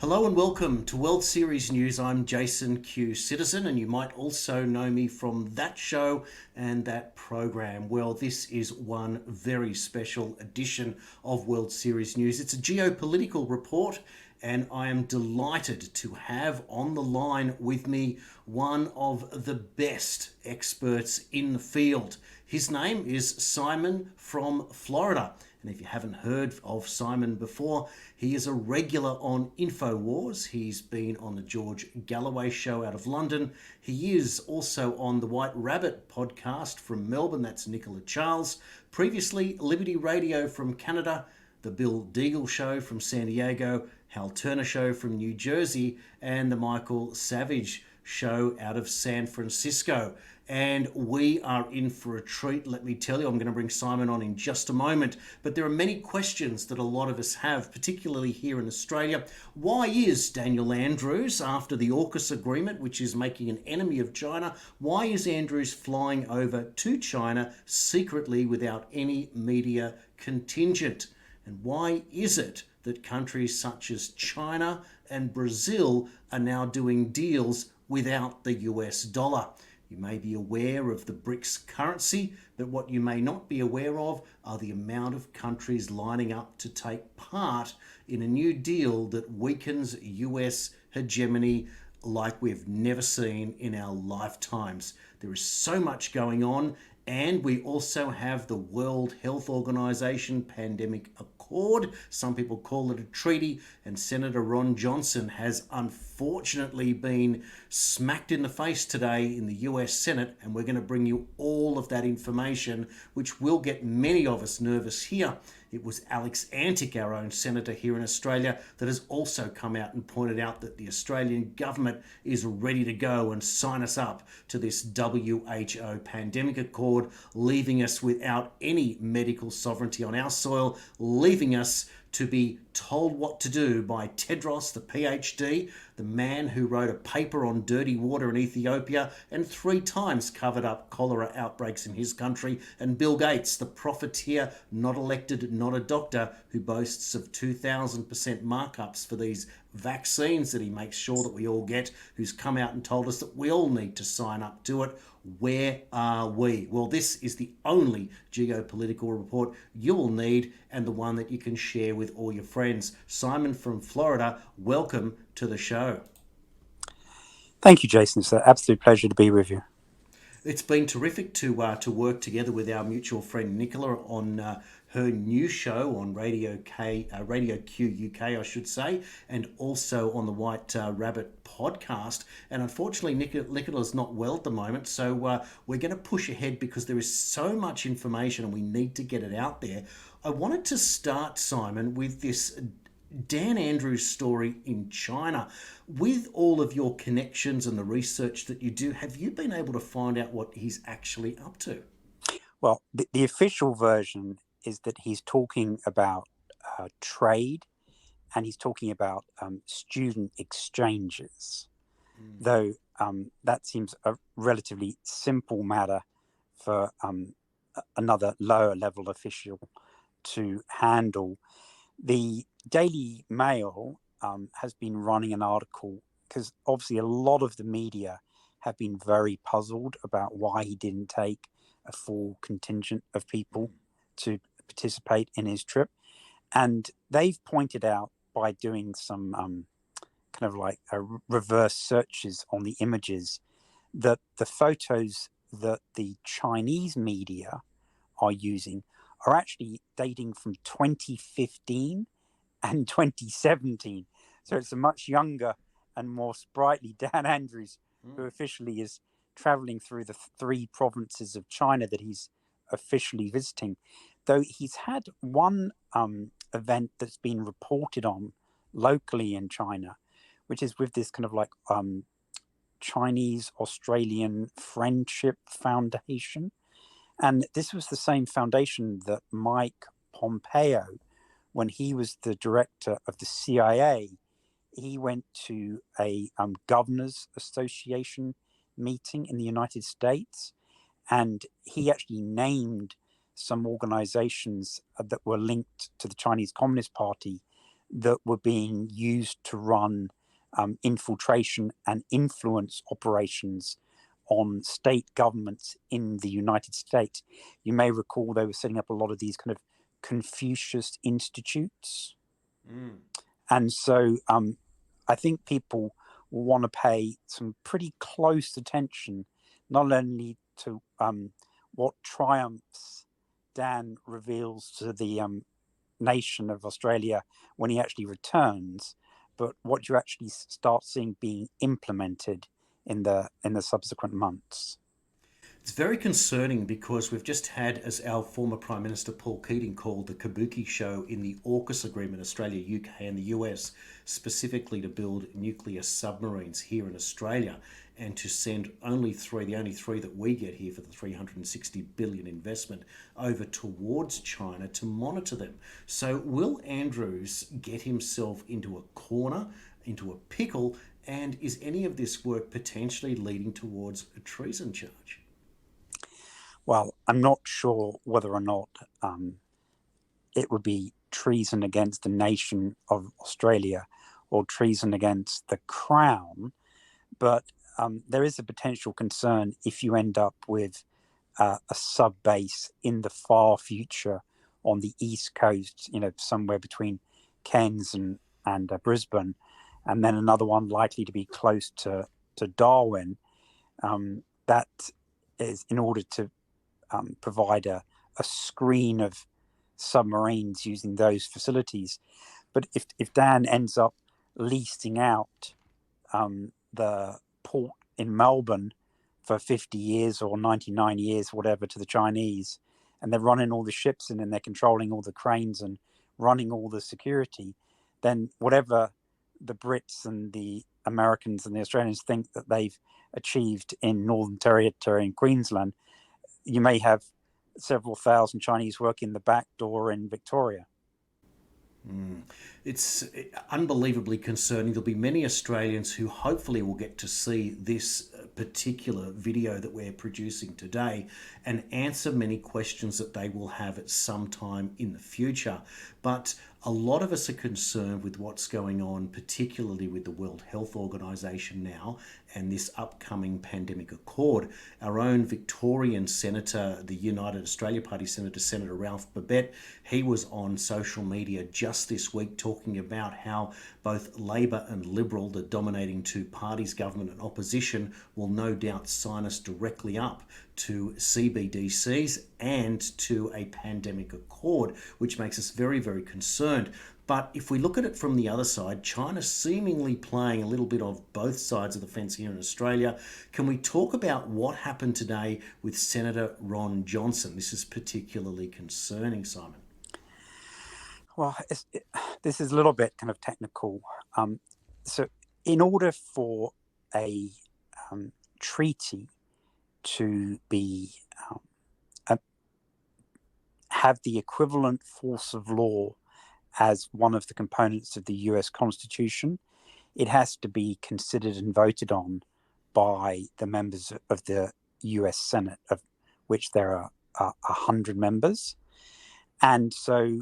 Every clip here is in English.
Hello and welcome to World Series News. I'm Jason Q. Citizen, and you might also know me from that show and that program. Well, this is one very special edition of World Series News. It's a geopolitical report, and I am delighted to have on the line with me one of the best experts in the field. His name is Simon from Florida. And if you haven't heard of Simon before, he is a regular on InfoWars. He's been on the George Galloway show out of London. He is also on the White Rabbit podcast from Melbourne. That's Nicola Charles. Previously, Liberty Radio from Canada, the Bill Deagle show from San Diego, Hal Turner show from New Jersey, and the Michael Savage show out of San Francisco. And we are in for a treat, let me tell you. I'm going to bring Simon on in just a moment. But there are many questions that a lot of us have, particularly here in Australia. Why is Daniel Andrews, after the AUKUS agreement, which is making an enemy of China, why is Andrews flying over to China secretly without any media contingent? And why is it that countries such as China and Brazil are now doing deals without the US dollar? You may be aware of the BRICS currency, but what you may not be aware of are the amount of countries lining up to take part in a new deal that weakens US hegemony like we've never seen in our lifetimes. There is so much going on, and we also have the World Health Organization Pandemic Accord. Some people call it a treaty, and Senator Ron Johnson has unfortunately been smacked in the face today in the US Senate, and we're going to bring you all of that information, which will get many of us nervous here. It was Alex Antic, our own senator here in Australia, that has also come out and pointed out that the Australian government is ready to go and sign us up to this WHO pandemic accord, leaving us without any medical sovereignty on our soil, leaving us to be told what to do by Tedros, the PhD, the man who wrote a paper on dirty water in Ethiopia and 3 times covered up cholera outbreaks in his country, and Bill Gates, the profiteer, not elected, not a doctor, who boasts of 2,000% markups for these vaccines that he makes sure that we all get, who's come out and told us that we all need to sign up to it. Where are we? Well, this is the only geopolitical report you will need, and the one that you can share with all your friends. Simon from Florida, welcome to the show. Thank you, Jason. It's an absolute pleasure to be with you. It's been terrific to work together with our mutual friend Nicola on her new show on Radio Q UK, I should say, and also on the White Rabbit podcast. And unfortunately, Nicola's not well at the moment, so we're going to push ahead because there is so much information and we need to get it out there. I wanted to start, Simon, with this Dan Andrews story in China. With all of your connections and the research that you do, have you been able to find out what he's actually up to? Well, the official version is that he's talking about trade, and he's talking about student exchanges, though that seems a relatively simple matter for another lower level official to handle. The Daily Mail has been running an article because obviously a lot of the media have been very puzzled about why he didn't take a full contingent of people to participate in his trip. And they've pointed out, by doing some kind of like reverse searches on the images, that the photos that the Chinese media are using are actually dating from 2015 and 2017. So it's a much younger and more sprightly Dan Andrews, who officially is traveling through the 3 provinces of China that he's officially visiting. Though he's had one event that's been reported on locally in China, which is with this kind of like Chinese-Australian Friendship Foundation. And this was the same foundation that Mike Pompeo, when he was the director of the CIA, he went to a governors association meeting in the United States, and he actually named some organizations that were linked to the Chinese Communist Party that were being used to run infiltration and influence operations on state governments in the United States. You may recall they were setting up a lot of these kind of Confucius institutes. Mm. And so I think people will want to pay some pretty close attention, not only to what triumphs Dan reveals to the nation of Australia when he actually returns, but what you actually start seeing being implemented in the subsequent months. It's very concerning because we've just had, as our former Prime Minister Paul Keating called, the Kabuki show in the AUKUS agreement, Australia, UK and the US, specifically to build nuclear submarines here in Australia and to send the only three that we get here for the 360 billion investment over towards China to monitor them. So will Andrews get himself into a corner, into a pickle, and is any of this work potentially leading towards a treason charge? Well, I'm not sure whether or not it would be treason against the nation of Australia or treason against the Crown, but there is a potential concern if you end up with a sub base in the far future on the east coast, somewhere between Cairns and Brisbane, and then another one likely to be close to Darwin. That is in order to provide a screen of submarines using those facilities. But if Dan ends up leasing out the port in Melbourne for 50 years or 99 years, whatever, to the Chinese, and they're running all the ships in and they're controlling all the cranes and running all the security, then whatever the Brits and the Americans and the Australians think that they've achieved in Northern Territory and Queensland, you may have several thousand Chinese working the back door in Victoria. It's unbelievably concerning. There'll be many Australians who hopefully will get to see this particular video that we're producing today and answer many questions that they will have at some time in the future. But a lot of us are concerned with what's going on, particularly with the World Health Organization now and this upcoming pandemic accord. Our own Victorian Senator, the United Australia Party Senator, Senator Ralph Babet, he was on social media just this week talking about how both Labor and Liberal, the dominating two parties, government and opposition, will no doubt sign us directly up to CBDCs and to a pandemic accord, which makes us very, very concerned. But if we look at it from the other side, China seemingly playing a little bit of both sides of the fence here in Australia. Can we talk about what happened today with Senator Ron Johnson? This is particularly concerning, Simon. Well, this is a little bit kind of technical. So in order for a treaty to be have the equivalent force of law as one of the components of the US Constitution, it has to be considered and voted on by the members of the US Senate, of which there are 100 members. And so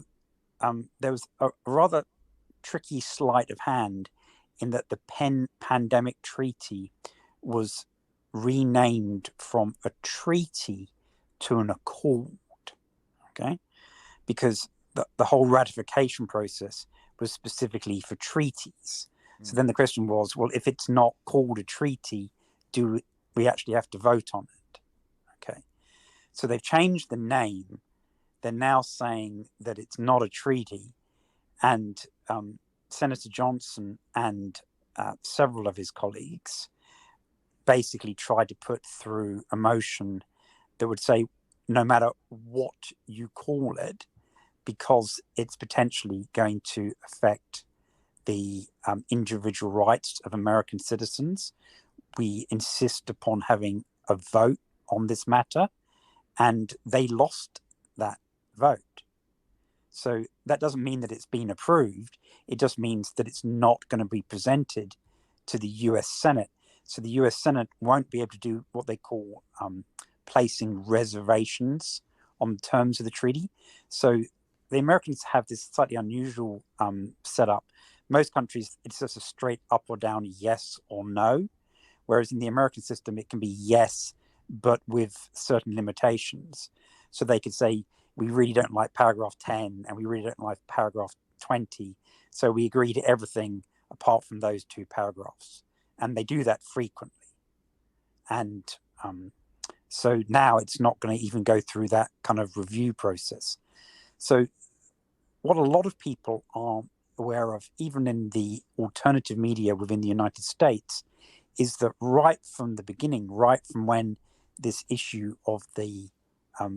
there was a rather tricky sleight of hand in that the pandemic treaty was renamed from a treaty to an accord, okay? Because the whole ratification process was specifically for treaties. So then the question was, well, if it's not called a treaty, do we actually have to vote on it? Okay. So they've changed the name. They're now saying that it's not a treaty. And Senator Johnson and several of his colleagues basically tried to put through a motion that would say, no matter what you call it, because it's potentially going to affect the individual rights of American citizens, we insist upon having a vote on this matter. And they lost that vote. So that doesn't mean that it's been approved. It just means that it's not going to be presented to the US Senate. So the US Senate won't be able to do what they call placing reservations on the terms of the treaty. So the Americans have this slightly unusual setup. Most countries, it's just a straight up or down yes or no, whereas in the American system, it can be yes, but with certain limitations. So they could say, we really don't like paragraph 10 and we really don't like paragraph 20. So we agree to everything apart from those two paragraphs. And they do that frequently. And so now it's not going to even go through that kind of review process. So what a lot of people aren't aware of, even in the alternative media within the United States, is that right from the beginning, right from when this issue of the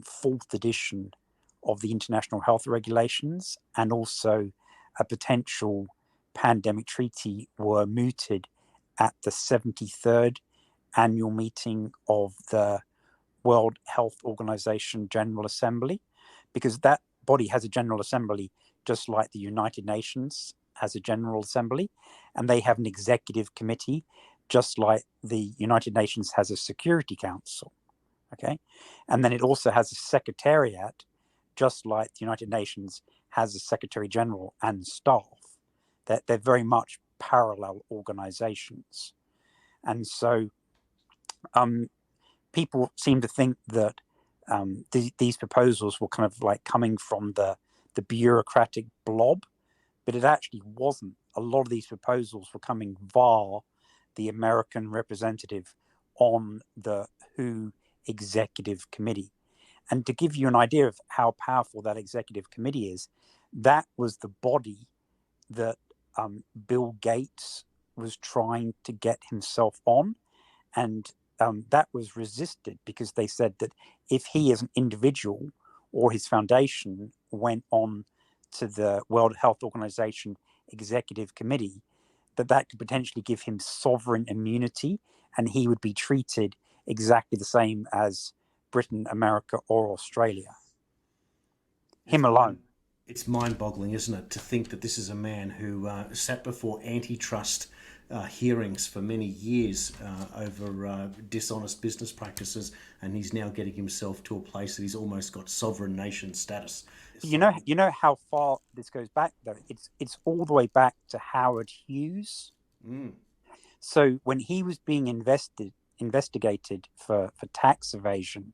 fourth edition of the International Health Regulations and also a potential pandemic treaty were mooted at the 73rd annual meeting of the World Health Organization General Assembly, because that body has a General Assembly just like the United Nations has a General Assembly, and they have an executive committee just like the United Nations has a Security Council. Okay, and then it also has a secretariat just like the United Nations has a Secretary General and staff. They're very much parallel organizations. And so people seem to think that these proposals were kind of like coming from the bureaucratic blob, but it actually wasn't. A lot of these proposals were coming via the American representative on the WHO Executive Committee. And to give you an idea of how powerful that Executive Committee is, that was the body that Bill Gates was trying to get himself on. And that was resisted because they said that if he as an individual or his foundation went on to the World Health Organization Executive Committee, that could potentially give him sovereign immunity and he would be treated exactly the same as Britain, America, or Australia. Him alone. It's mind-boggling, isn't it, to think that this is a man who sat before antitrust hearings for many years over dishonest business practices, and he's now getting himself to a place that he's almost got sovereign nation status. You know how far this goes back, though. It's all the way back to Howard Hughes. So when he was being investigated for tax evasion,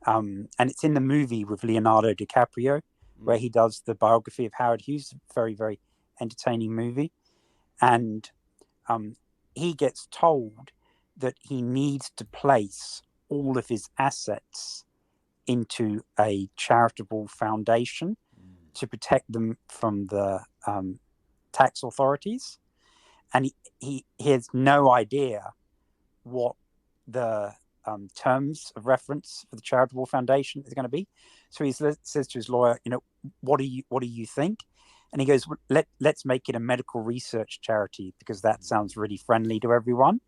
and it's in the movie with Leonardo DiCaprio, where he does the biography of Howard Hughes, very, very entertaining movie. And he gets told that he needs to place all of his assets into a charitable foundation to protect them from the tax authorities. And he has no idea what the terms of reference for the charitable foundation is going to be. So he says to his lawyer, what do you think? And he goes, let's make it a medical research charity because that sounds really friendly to everyone.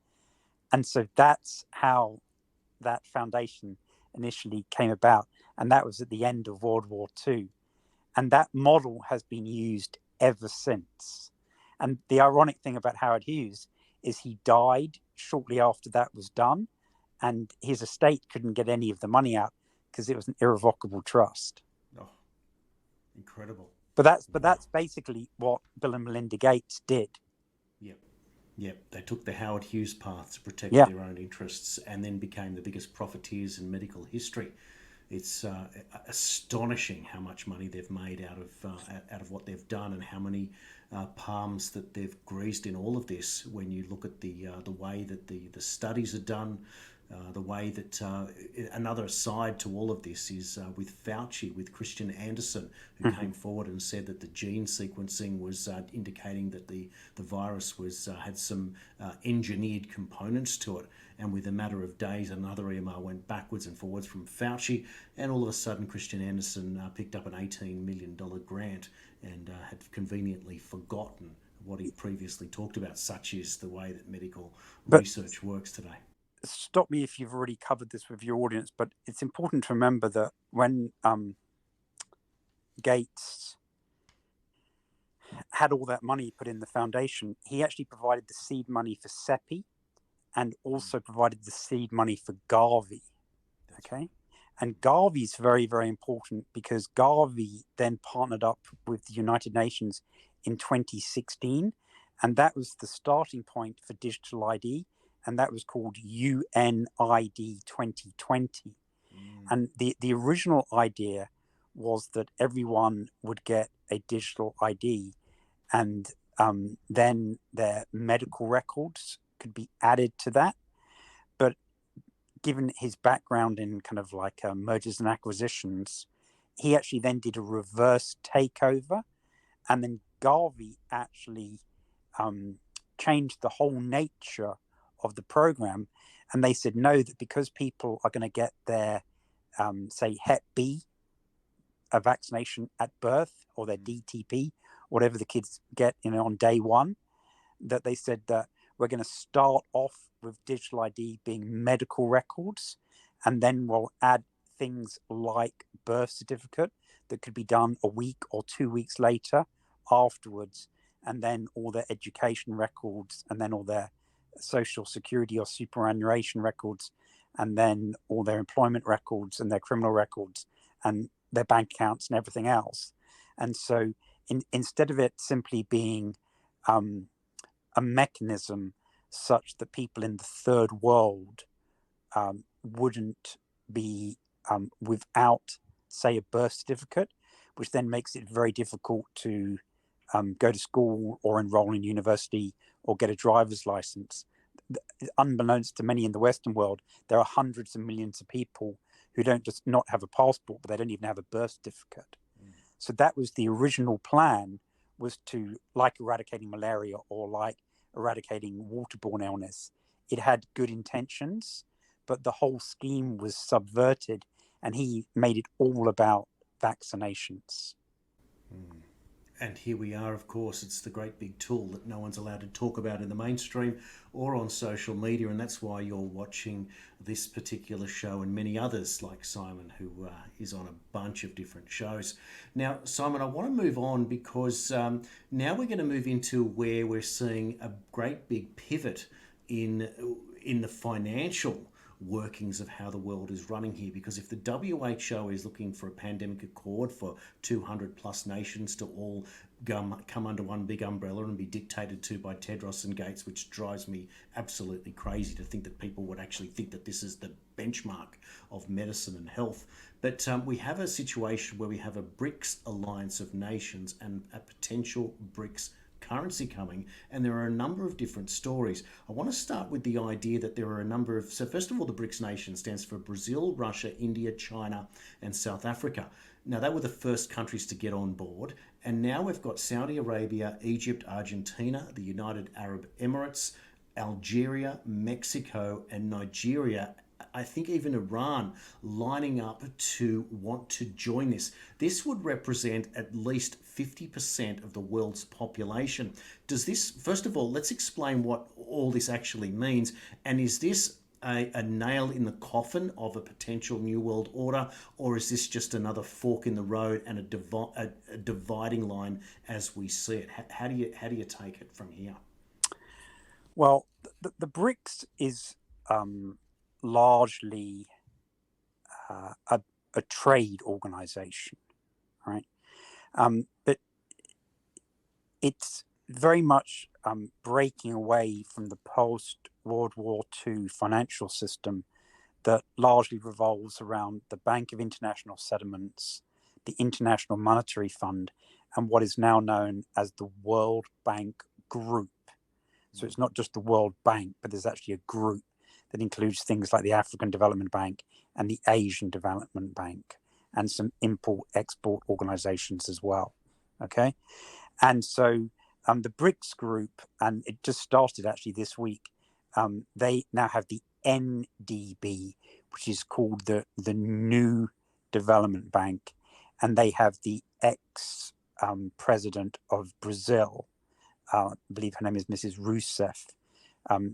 And so that's how that foundation initially came about. And that was at the end of World War II. And that model has been used ever since. And the ironic thing about Howard Hughes is he died shortly after that was done. And his estate couldn't get any of the money out because it was an irrevocable trust. Oh, incredible. But that's basically what Bill and Melinda Gates did. Yep. They took the Howard Hughes path to protect their own interests and then became the biggest profiteers in medical history. It's astonishing how much money they've made out of what they've done and how many palms that they've greased in all of this. When you look at the way that the studies are done, the way that another side to all of this is with Fauci, with Christian Anderson, who came forward and said that the gene sequencing was indicating that the virus had some engineered components to it. And with a matter of days, another email went backwards and forwards from Fauci, and all of a sudden Christian Anderson picked up an $18 million grant and had conveniently forgotten what he previously talked about. Such is the way that medical research works today. Stop me if you've already covered this with your audience, but it's important to remember that when Gates had all that money put in the foundation, he actually provided the seed money for CEPI and also provided the seed money for Garvey. Okay. And Garvey is very, very important because Garvey then partnered up with the United Nations in 2016. And that was the starting point for digital ID. And that was called UNID 2020. And the original idea was that everyone would get a digital ID, and then their medical records could be added to that. But given his background in kind of like mergers and acquisitions, he actually then did a reverse takeover. And then Garvey actually changed the whole nature of the program. And they said, no, that because people are going to get their, say, Hep B, a vaccination at birth, or their DTP, whatever the kids get, on day one, that they said that we're going to start off with digital ID being medical records, and then we'll add things like birth certificate that could be done a week or 2 weeks later afterwards, and then all their education records, and then all their social security or superannuation records, and then all their employment records and their criminal records and their bank accounts and everything else. And so instead of it simply being a mechanism such that people in the third world wouldn't be without, say, a birth certificate, which then makes it very difficult to go to school or enroll in university or get a driver's license. Unbeknownst to many in the Western world, there are hundreds of millions of people who don't just not have a passport, but they don't even have a birth certificate. So that was the original plan, was to, like eradicating malaria or like eradicating waterborne illness. It had good intentions, but the whole scheme was subverted, and he made it all about vaccinations. And here we are, of course, it's the great big tool that no one's allowed to talk about in the mainstream or on social media, and that's why you're watching this particular show and many others like Simon, who is on a bunch of different shows. Now, Simon, I want to move on because now we're going to move into where we're seeing a great big pivot in the financial workings of how the world is running here, because if the WHO is looking for a pandemic accord for 200 plus nations to all come under one big umbrella and be dictated to by Tedros and Gates, which drives me absolutely crazy to think that people would actually think that this is the benchmark of medicine and health. But we have a situation where we have a BRICS alliance of nations and a potential BRICS currency coming, and there are a number of different stories. I want to start with the idea that there are a number of, so first of all, the BRICS nation stands for Brazil, Russia, India, China, and South Africa. Now, they were the first countries to get on board, and now we've got Saudi Arabia, Egypt, Argentina, the United Arab Emirates, Algeria, Mexico, and Nigeria, I think even Iran, lining up to want to join this. This would represent at least 50% of the world's population. Does this, first of all, let's explain what all this actually means. And is this a nail in the coffin of a potential new world order, or is this just another fork in the road and a dividing line as we see it? How do you take it from here? Well, the BRICS is largely a trade organization, right? But it's very much breaking away from the post-World War II financial system that largely revolves around the Bank of International Settlements, the International Monetary Fund, and what is now known as the World Bank Group. So it's not just the World Bank, but there's actually a group that includes things like the African Development Bank and the Asian Development Bank, and some import-export organizations as well. Okay. And so the BRICS group, and it just started actually this week, they now have the NDB, which is called the New Development Bank, and they have the ex-president of Brazil, I believe her name is Mrs. Rousseff.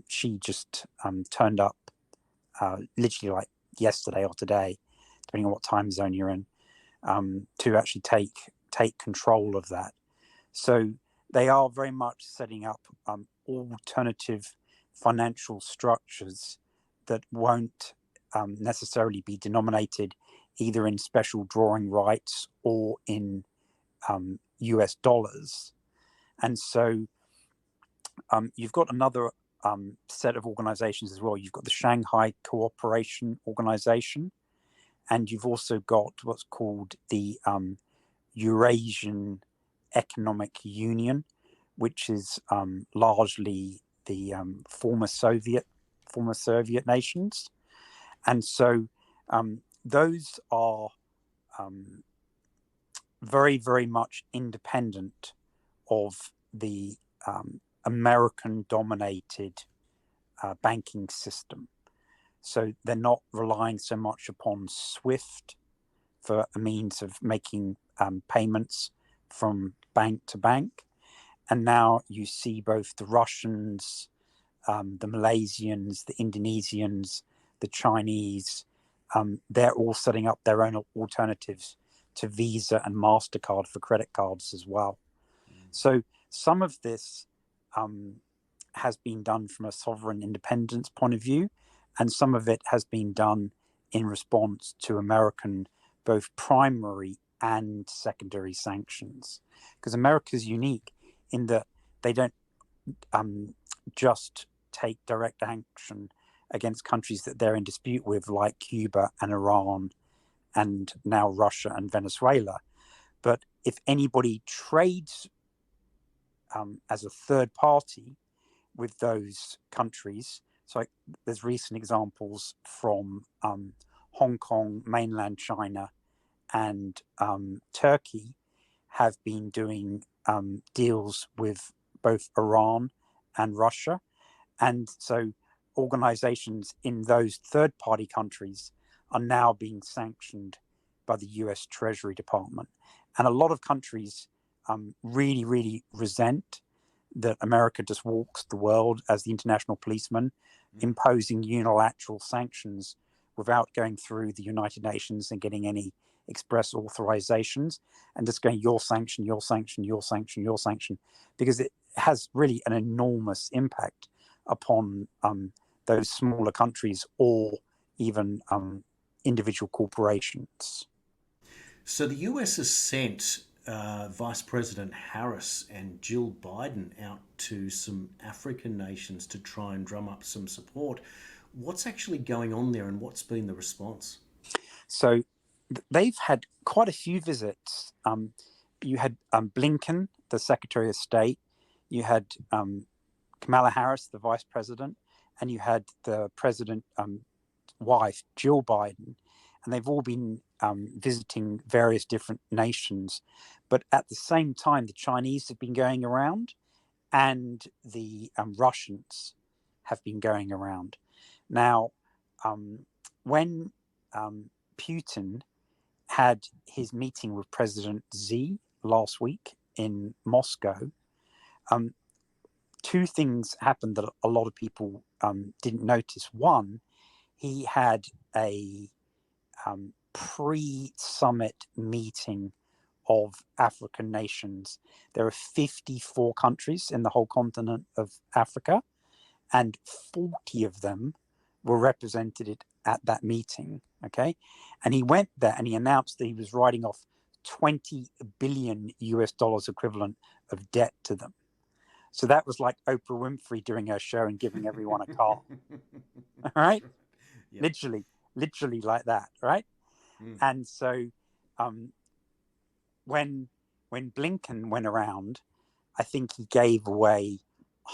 She just turned up literally like yesterday or today, depending on what time zone you're in, to actually take control of that. So they are very much setting up alternative financial structures that won't necessarily be denominated either in special drawing rights or in US dollars. And so you've got another set of organizations as well. You've got the Shanghai Cooperation Organization, and you've also got what's called the Eurasian Economic Union, which is largely the former Soviet nations. And so those are very, very much independent of the American-dominated banking system. So they're not relying so much upon SWIFT for a means of making payments from bank to bank. And now you see both the Russians, the Malaysians, the Indonesians, the Chinese, they're all setting up their own alternatives to Visa and MasterCard for credit cards as well. So some of this has been done from a sovereign independence point of view, and some of it has been done in response to American both primary and secondary sanctions. Because America's unique in that they don't just take direct action against countries that they're in dispute with, like Cuba and Iran and now Russia and Venezuela. But if anybody trades as a third party with those countries, so there's recent examples from Hong Kong, mainland China, and Turkey have been doing deals with both Iran and Russia. And so organizations in those third-party countries are now being sanctioned by the US Treasury Department. And a lot of countries really, really resent that America just walks the world as the international policeman, imposing unilateral sanctions without going through the United Nations and getting any express authorizations, and just going, your sanction, your sanction, your sanction, your sanction, because it has really an enormous impact upon those smaller countries or even individual corporations. So the US has sent Vice President Harris and Jill Biden out to some African nations to try and drum up some support. What's actually going on there, and what's been the response? So they've had quite a few visits. You had Blinken, the Secretary of State. You had Kamala Harris, the Vice President, and you had the President's wife, Jill Biden. And they've all been visiting various different nations. But at the same time, the Chinese have been going around and the Russians have been going around. Now, when Putin had his meeting with President Xi last week in Moscow, two things happened that a lot of people didn't notice. One, he had a pre-summit meeting of African nations. There are 54 countries in the whole continent of Africa, and 40 of them were represented at that meeting. Okay, and he went there and he announced that he was writing off 20 billion US dollars equivalent of debt to them. So that was like Oprah Winfrey doing her show and giving everyone a car. All right, yep. literally like that, right? And so when Blinken went around, I think he gave away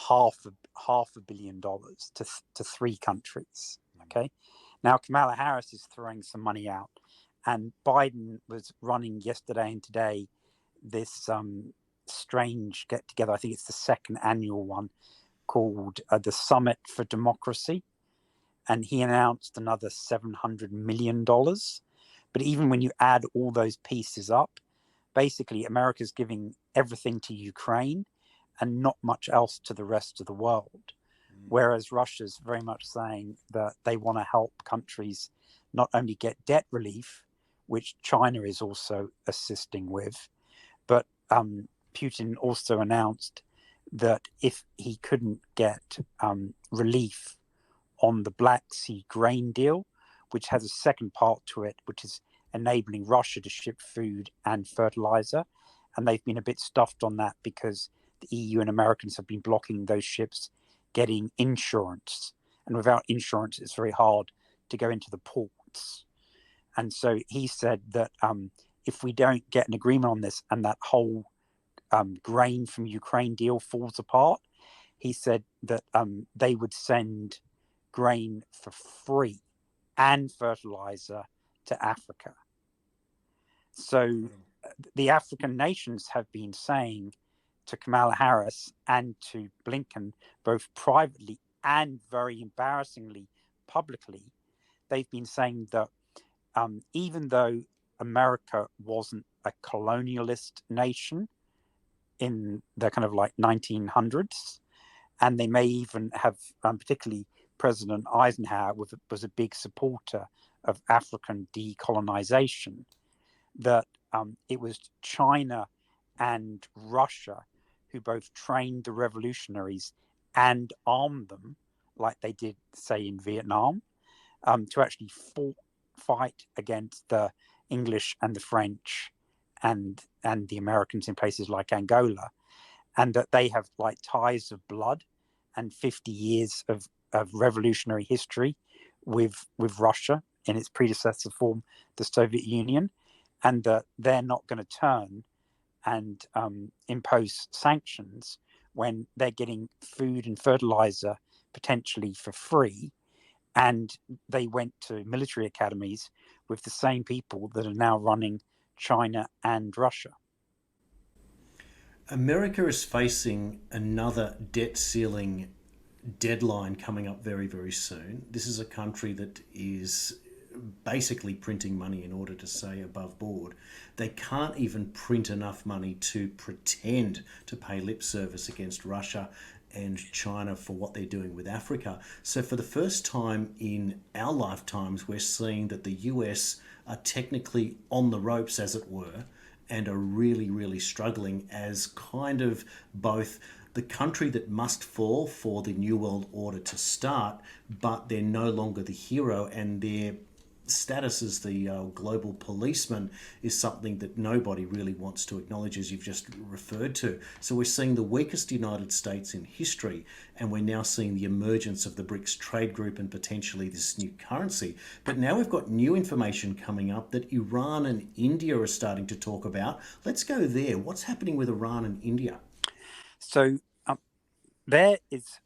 half a billion dollars to three countries. Okay, now Kamala Harris is throwing some money out, and Biden was running yesterday and today this strange get together. I think it's the second annual one called the Summit for Democracy, and he announced another $700 million. But even when you add all those pieces up, basically America's giving everything to Ukraine and not much else to the rest of the world. Whereas Russia's very much saying that they want to help countries not only get debt relief, which China is also assisting with, but Putin also announced that if he couldn't get relief on the Black Sea grain deal, which has a second part to it, which is enabling Russia to ship food and fertilizer. And they've been a bit stuffed on that because the EU and Americans have been blocking those ships getting insurance. And without insurance, it's very hard to go into the ports. And so he said that if we don't get an agreement on this and that whole grain from Ukraine deal falls apart, he said that they would send grain for free and fertilizer to Africa. So the African nations have been saying to Kamala Harris and to Blinken, both privately and very embarrassingly publicly, they've been saying that even though America wasn't a colonialist nation in the kind of like 1900s, and they may even have, particularly President Eisenhower was a big supporter of African decolonization, that it was China and Russia who both trained the revolutionaries and armed them, like they did, say, in Vietnam, to actually fight against the English and the French and the Americans in places like Angola, and that they have like ties of blood and 50 years of revolutionary history with Russia in its predecessor form, the Soviet Union, and that they're not going to turn and impose sanctions when they're getting food and fertilizer potentially for free. And they went to military academies with the same people that are now running China and Russia. America is facing another debt ceiling deadline coming up very, very soon. This is a country that is basically printing money in order to stay above board. They can't even print enough money to pretend to pay lip service against Russia and China for what they're doing with Africa. So for the first time in our lifetimes, we're seeing that the US are technically on the ropes, as it were, and are really, really struggling as kind of both the country that must fall for the New World Order to start, but they're no longer the hero, and their status as the global policeman is something that nobody really wants to acknowledge, as you've just referred to. So we're seeing the weakest United States in history, and we're now seeing the emergence of the BRICS trade group and potentially this new currency. But now we've got new information coming up that Iran and India are starting to talk about. Let's go there. What's happening with Iran and India? So there is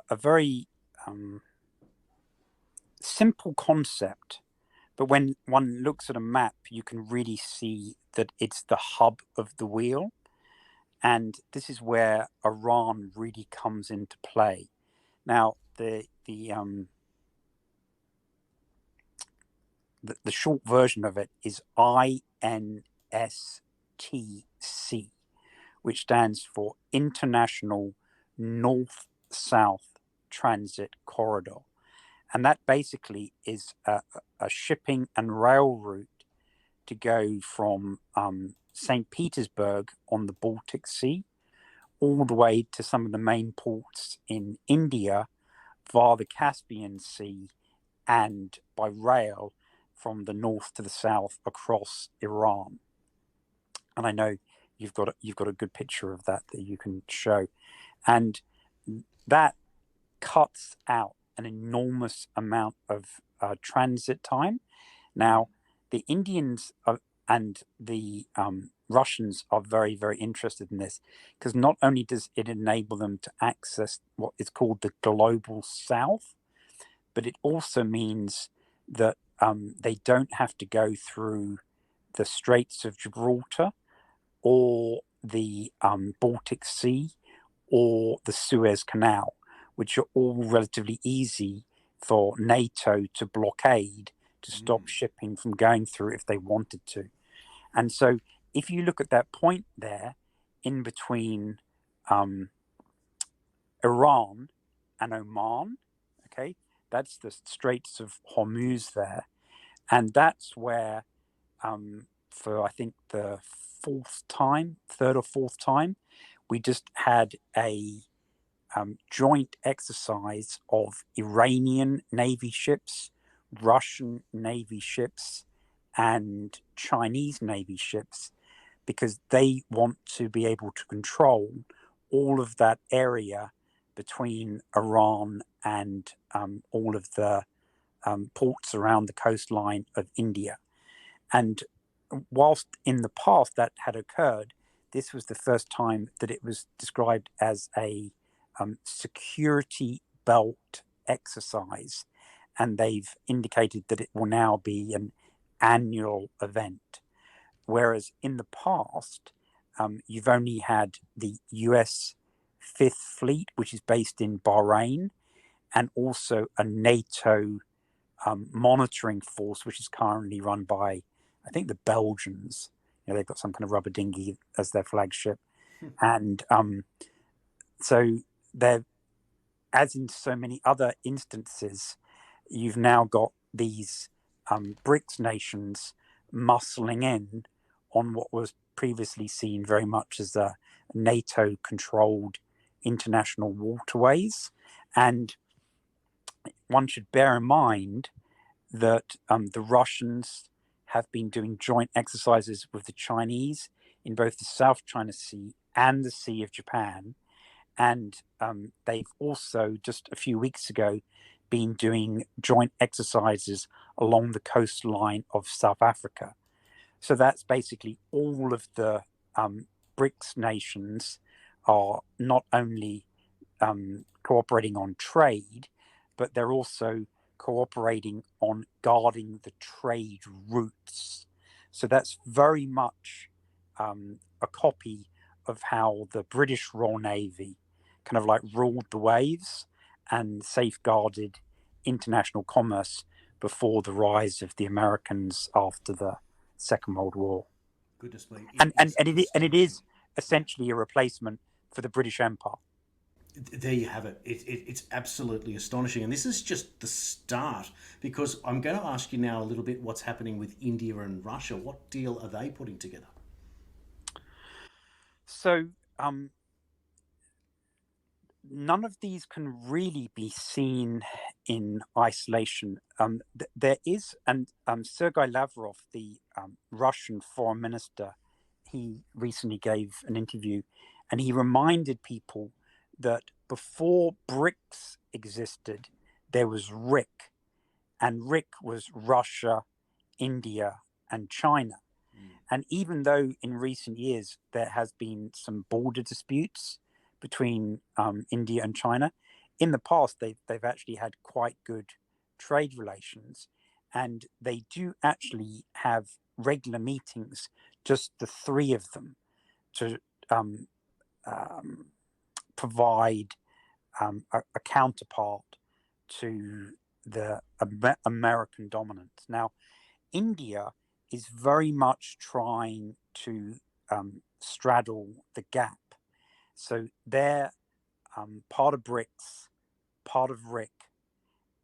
a very simple concept, but when one looks at a map, you can really see that it's the hub of the wheel. And this is where Iran really comes into play. Now, the short version of it is INSTC, which stands for International North-South Transit Corridor. And that basically is a shipping and rail route to go from St. Petersburg on the Baltic Sea all the way to some of the main ports in India via the Caspian Sea and by rail from the north to the south across Iran. And I know you've got a good picture of that you can show. And that cuts out an enormous amount of transit time. Now, the Indians and the Russians are very, very interested in this, because not only does it enable them to access what is called the global south, but it also means that they don't have to go through the Straits of Gibraltar or the Baltic Sea or the Suez Canal, which are all relatively easy for NATO to blockade, to stop shipping from going through if they wanted to. And so if you look at that point there in between Iran and Oman, okay, that's the Straits of Hormuz there. And that's where, for I think the third or fourth time, we just had a joint exercise of Iranian Navy ships Russian Navy ships and Chinese Navy ships, because they want to be able to control all of that area between Iran and all of the ports around the coastline of India. And whilst in the past that had occurred, this was the first time that it was described as a security belt exercise. And they've indicated that it will now be an annual event. Whereas in the past, you've only had the US Fifth Fleet, which is based in Bahrain, and also a NATO monitoring force, which is currently run by, I think, the Belgians. They've got some kind of rubber dinghy as their flagship. And so they're, as in so many other instances, you've now got these BRICS nations muscling in on what was previously seen very much as a NATO-controlled international waterways. And one should bear in mind that the Russians have been doing joint exercises with the Chinese in both the South China Sea and the Sea of Japan. And they've also, just a few weeks ago, been doing joint exercises along the coastline of South Africa. So that's basically all of the BRICS nations are not only cooperating on trade, but they're also cooperating on guarding the trade routes. So that's very much a copy of how the British Royal Navy kind of like ruled the waves and safeguarded international commerce before the rise of the Americans after the Second World War. Goodness me. And it is essentially a replacement for the British Empire. There you have it. It's absolutely astonishing. And this is just the start, because I'm going to ask you now a little bit what's happening with India and Russia. What deal are they putting together? So none of these can really be seen in isolation. There is, and Sergei Lavrov, the Russian foreign minister, he recently gave an interview, and he reminded people that before BRICS existed, there was RIC, and RIC was Russia, India, and China. And even though in recent years there has been some border disputes between India and China, in the past they've actually had quite good trade relations, and they do actually have regular meetings, just the three of them, to provide a counterpart to the American dominance. Now, India is very much trying to straddle the gap. So they're part of BRICS, part of RIC,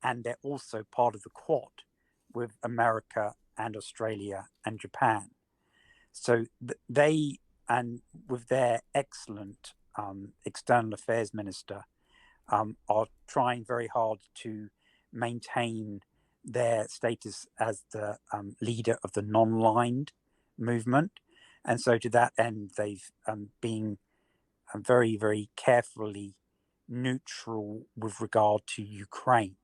and they're also part of the Quad with America and Australia and Japan. So they, and with their excellent external affairs minister, are trying very hard to maintain their status as the leader of the non-aligned movement. And so to that end, they've been very, very carefully neutral with regard to Ukraine.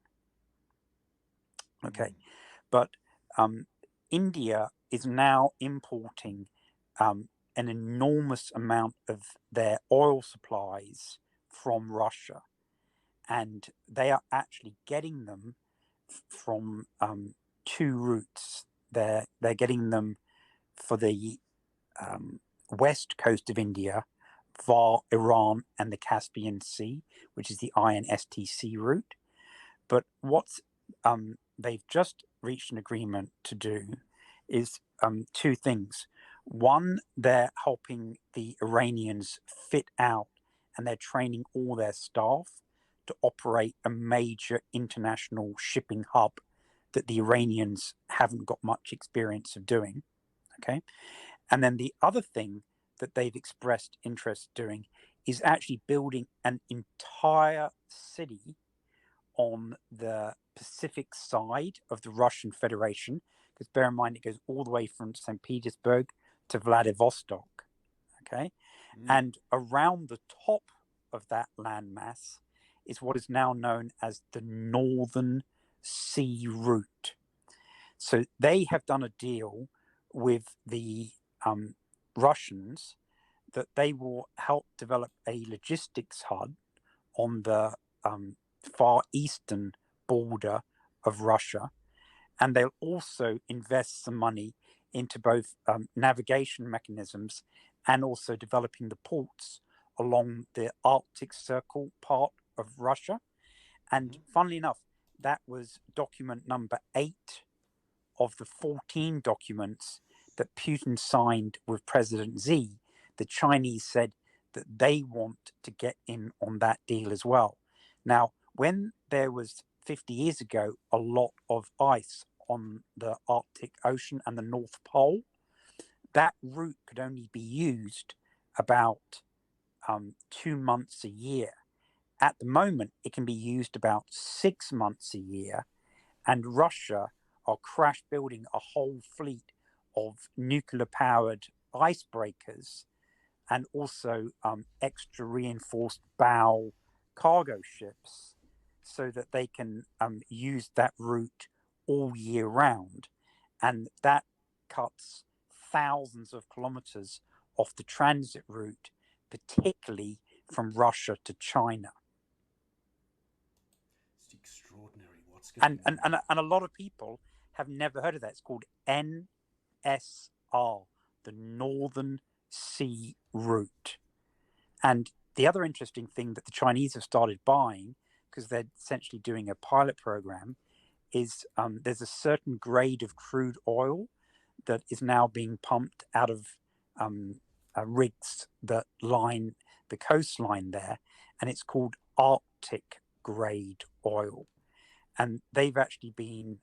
Okay. But India is now importing an enormous amount of their oil supplies from Russia. And they are actually getting them from two routes. They're getting them for the west coast of India via Iran and the Caspian Sea, which is the INSTC route. But what's they've just reached an agreement to do is two things. One, they're helping the Iranians fit out, and they're training all their staff to operate a major international shipping hub that the Iranians haven't got much experience of doing. Okay. And then the other thing that they've expressed interest doing is actually building an entire city on the Pacific side of the Russian Federation, because bear in mind it goes all the way from St. Petersburg to Vladivostok. Okay. And around the top of that landmass is what is now known as the Northern Sea Route. So they have done a deal with the Russians that they will help develop a logistics hub on the far eastern border of Russia. And they'll also invest some money into both navigation mechanisms and also developing the ports along the Arctic Circle part of Russia. And funnily enough, that was document number 8 of the 14 documents that Putin signed with President Xi. The Chinese said that they want to get in on that deal as well. Now, when there was 50 years ago a lot of ice on the Arctic Ocean and the North Pole, that route could only be used about 2 months a year. At the moment, it can be used about 6 months a year, and Russia are crash building a whole fleet of nuclear-powered icebreakers and also extra reinforced bow cargo ships so that they can use that route all year round. And that cuts thousands of kilometers off the transit route, particularly from Russia to China. It's extraordinary what's going on. And a lot of people have never heard of that. It's called NSR, the Northern Sea Route. And the other interesting thing that the Chinese have started buying, because they're essentially doing a pilot program, is there's a certain grade of crude oil that is now being pumped out of rigs that line the coastline there, and it's called Arctic grade oil. And they've actually been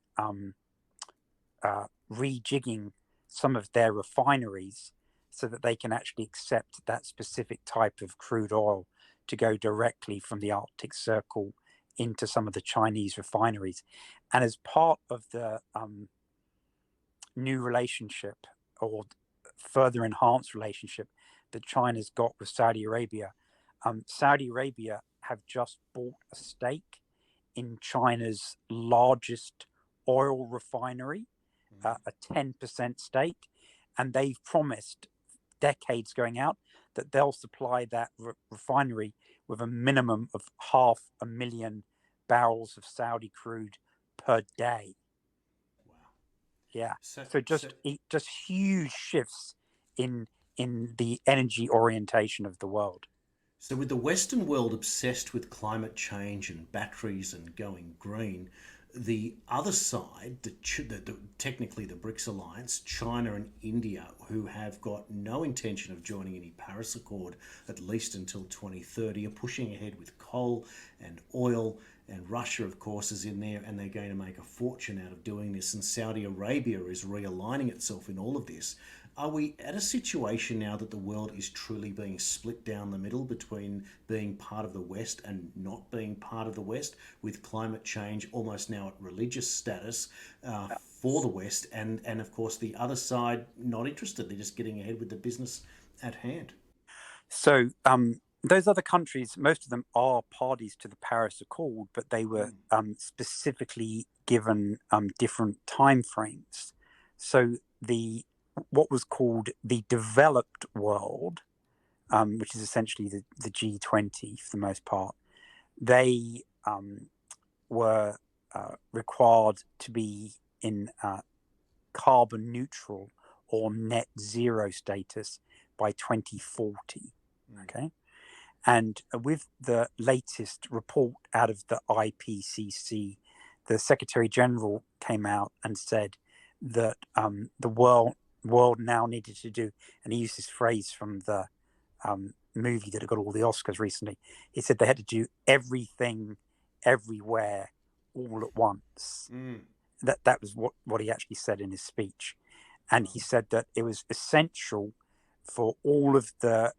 rejigging some of their refineries so that they can actually accept that specific type of crude oil to go directly from the Arctic Circle into some of the Chinese refineries. And as part of the new relationship, or further enhanced relationship that China's got with Saudi Arabia, Saudi Arabia have just bought a stake in China's largest oil refinery, a 10% stake, and they've promised decades going out that they'll supply that refinery with a minimum of 500,000 barrels of Saudi crude per day. Wow. Yeah. So just huge shifts in the energy orientation of the world. So with the Western world obsessed with climate change and batteries and going green, the other side, technically the BRICS alliance, China and India, who have got no intention of joining any Paris Accord, at least until 2030, are pushing ahead with coal and oil. And Russia, of course, is in there, and they're going to make a fortune out of doing this. And Saudi Arabia is realigning itself in all of this. Are we at a situation now that the world is truly being split down the middle between being part of the West and not being part of the West, with climate change almost now at religious status for the West, and of course the other side not interested? They're just getting ahead with the business at hand. So those other countries, most of them are parties to the Paris Accord, but they were specifically given different timeframes. So what was called the developed world, which is essentially the G20 for the most part, they were required to be in carbon neutral or net zero status by 2040. Okay. And with the latest report out of the IPCC, the Secretary General came out and said that the world now needed to do, and he used this phrase from the movie that got all the Oscars recently. He said they had to do everything, everywhere, all at once. That was what he actually said in his speech. And he said that it was essential for all of the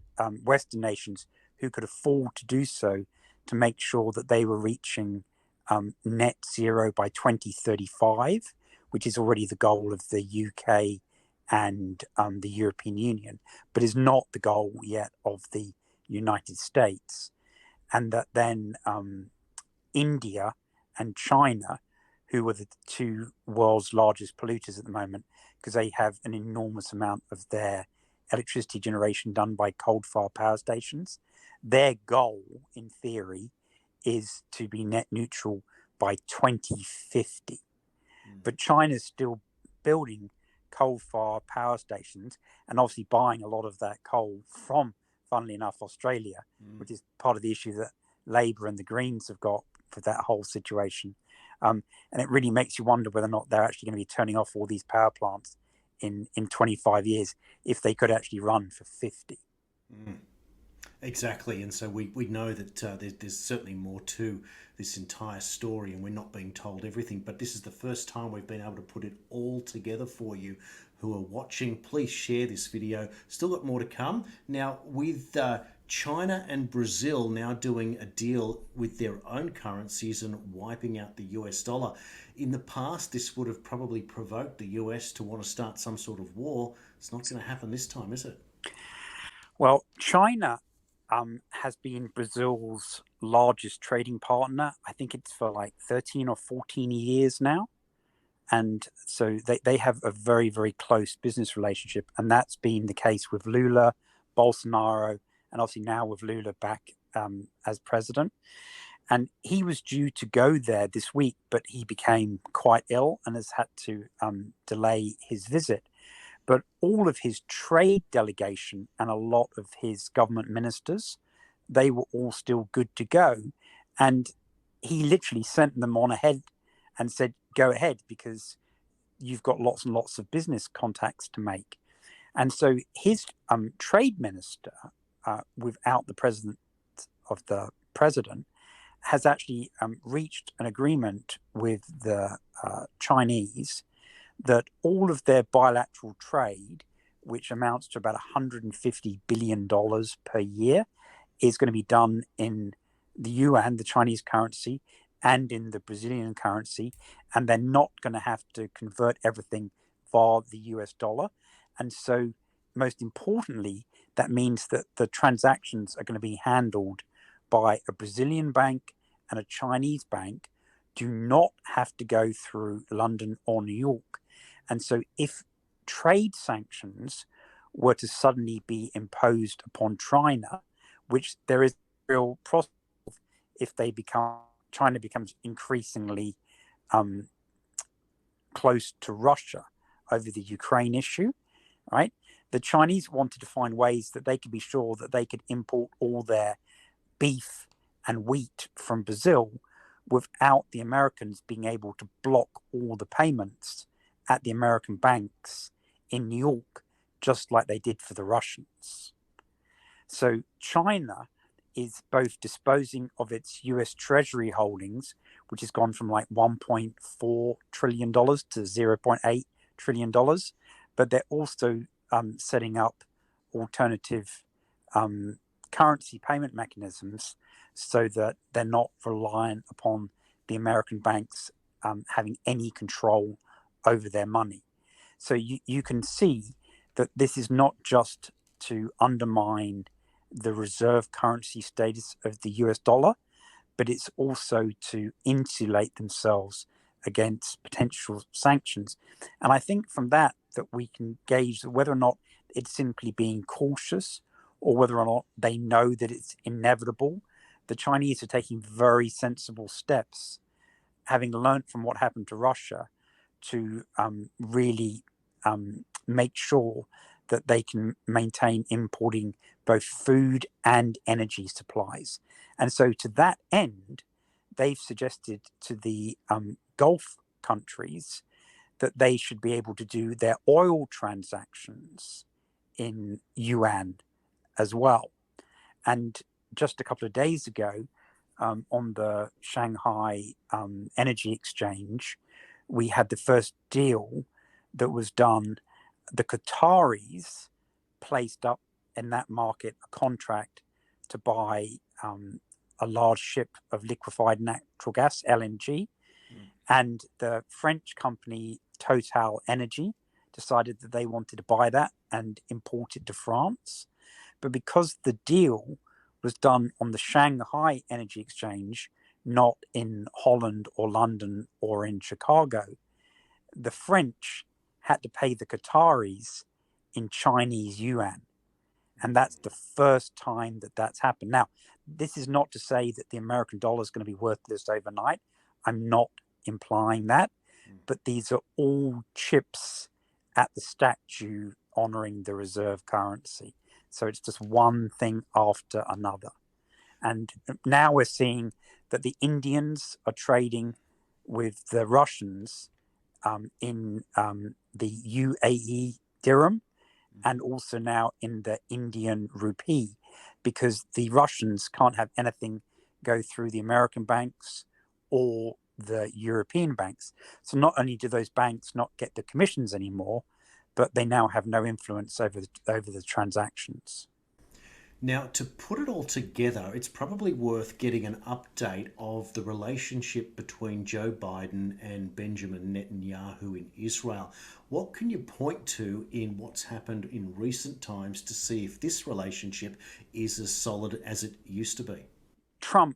Western nations who could afford to do so to make sure that they were reaching net zero by 2035, which is already the goal of the UK and the European Union, but is not the goal yet of the United States. And that then India and China, who are the two world's largest polluters at the moment, because they have an enormous amount of their electricity generation done by coal-fired power stations. Their goal, in theory, is to be net neutral by 2050. But China's still building coal-fired power stations and obviously buying a lot of that coal from, funnily enough, Australia, which is part of the issue that Labour and the Greens have got for that whole situation. And it really makes you wonder whether or not they're actually going to be turning off all these power plants in 25 years if they could actually run for 50. Exactly, and so we know that there's certainly more to this entire story, and we're not being told everything, but this is the first time we've been able to put it all together for you who are watching. Please share this video. Still got more to come. Now, with China and Brazil now doing a deal with their own currencies and wiping out the US dollar. In the past, this would have probably provoked the US to want to start some sort of war. It's not going to happen this time, is it? Well, China has been Brazil's largest trading partner. I think it's for like 13 or 14 years now. And so they have a very, very close business relationship. And that's been the case with Lula, Bolsonaro, and obviously now with Lula back as president. And he was due to go there this week, but he became quite ill and has had to delay his visit. But all of his trade delegation and a lot of his government ministers, they were all still good to go. And he literally sent them on ahead and said, go ahead, because you've got lots and lots of business contacts to make. And so his trade minister, without the president, has actually reached an agreement with the Chinese that all of their bilateral trade, which amounts to about $150 billion per year, is going to be done in the yuan, the Chinese currency, and in the Brazilian currency, and they're not going to have to convert everything via the US dollar. And so, most importantly, that means that the transactions are going to be handled by a Brazilian bank and a Chinese bank, do not have to go through London or New York. And so if trade sanctions were to suddenly be imposed upon China, which there is real prospect if China becomes increasingly close to Russia over the Ukraine issue, right? The Chinese wanted to find ways that they could be sure that they could import all their beef and wheat from Brazil without the Americans being able to block all the payments at the American banks in New York, just like they did for the Russians. So China is both disposing of its US Treasury holdings, which has gone from like $1.4 trillion to $0.8 trillion, but they're also setting up alternative currency payment mechanisms so that they're not reliant upon the American banks having any control over their money. So you can see that this is not just to undermine the reserve currency status of the US dollar, but it's also to insulate themselves against potential sanctions. And I think from that we can gauge whether or not it's simply being cautious or whether or not they know that it's inevitable. The Chinese are taking very sensible steps, having learned from what happened to Russia, to really make sure that they can maintain importing both food and energy supplies. And so to that end, they've suggested to the Gulf countries that they should be able to do their oil transactions in yuan as well. And just a couple of days ago, on the Shanghai Energy Exchange, we had the first deal that was done. The Qataris placed up in that market a contract to buy a large ship of liquefied natural gas, LNG, and the French company Total Energy decided that they wanted to buy that and import it to France. But because the deal was done on the Shanghai Energy Exchange, not in Holland or London or in Chicago, the French had to pay the Qataris in Chinese yuan. And that's the first time that that's happened. Now, this is not to say that the American dollar is going to be worthless overnight. I'm not implying that. But these are all chips at the statue honoring the reserve currency. So it's just one thing after another. And now we're seeing that the Indians are trading with the Russians in the UAE dirham, and also now in the Indian rupee, because the Russians can't have anything go through the American banks or the European banks. So not only do those banks not get the commissions anymore, but they now have no influence over the transactions. Now, to put it all together, it's probably worth getting an update of the relationship between Joe Biden and Benjamin Netanyahu in Israel. What can you point to in what's happened in recent times to see if this relationship is as solid as it used to be? Trump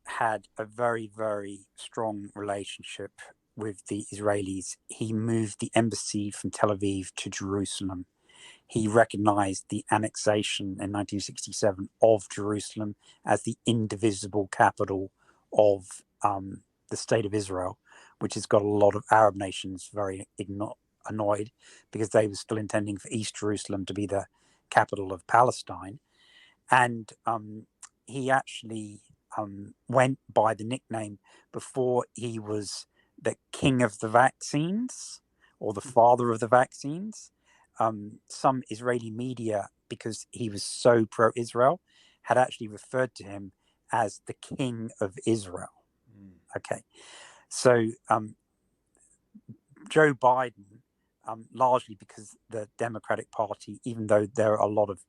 had a very, very strong relationship with the Israelis. He moved the embassy from Tel Aviv to Jerusalem. He recognized the annexation in 1967 of Jerusalem as the indivisible capital of the state of Israel, which has got a lot of Arab nations very annoyed because they were still intending for East Jerusalem to be the capital of Palestine. And he actually went by the nickname, before he was the king of the vaccines or the father of the vaccines. Some Israeli media, because he was so pro-Israel, had actually referred to him as the king of Israel. Okay. So Joe Biden, largely because the Democratic Party, even though there are a lot of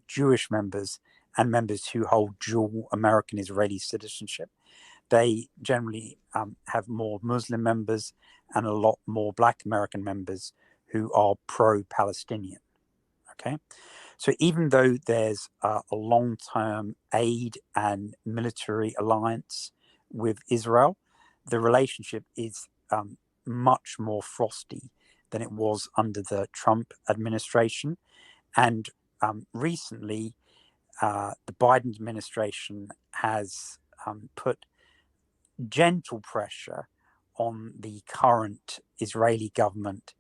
Jewish members and members who hold dual American Israeli citizenship, they generally have more Muslim members and a lot more Black American members who are pro-Palestinian. Okay, so even though there's a long-term aid and military alliance with Israel, the relationship is much more frosty than it was under the Trump administration. And recently, the Biden administration has put gentle pressure on the current Israeli government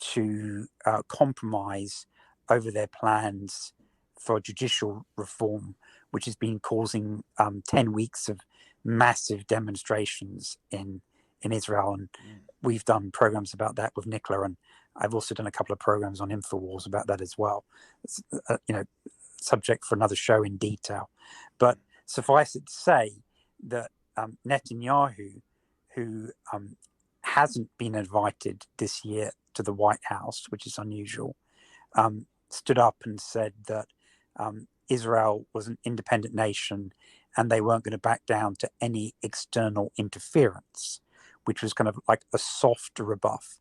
to compromise over their plans for judicial reform, which has been causing 10 weeks of massive demonstrations in Israel. And we've done programs about that with Nicola, and I've also done a couple of programs on InfoWars about that as well. It's, subject for another show in detail. But suffice it to say that Netanyahu, who hasn't been invited this year to the White House, which is unusual, stood up and said that Israel was an independent nation and they weren't going to back down to any external interference, which was kind of like a soft rebuff.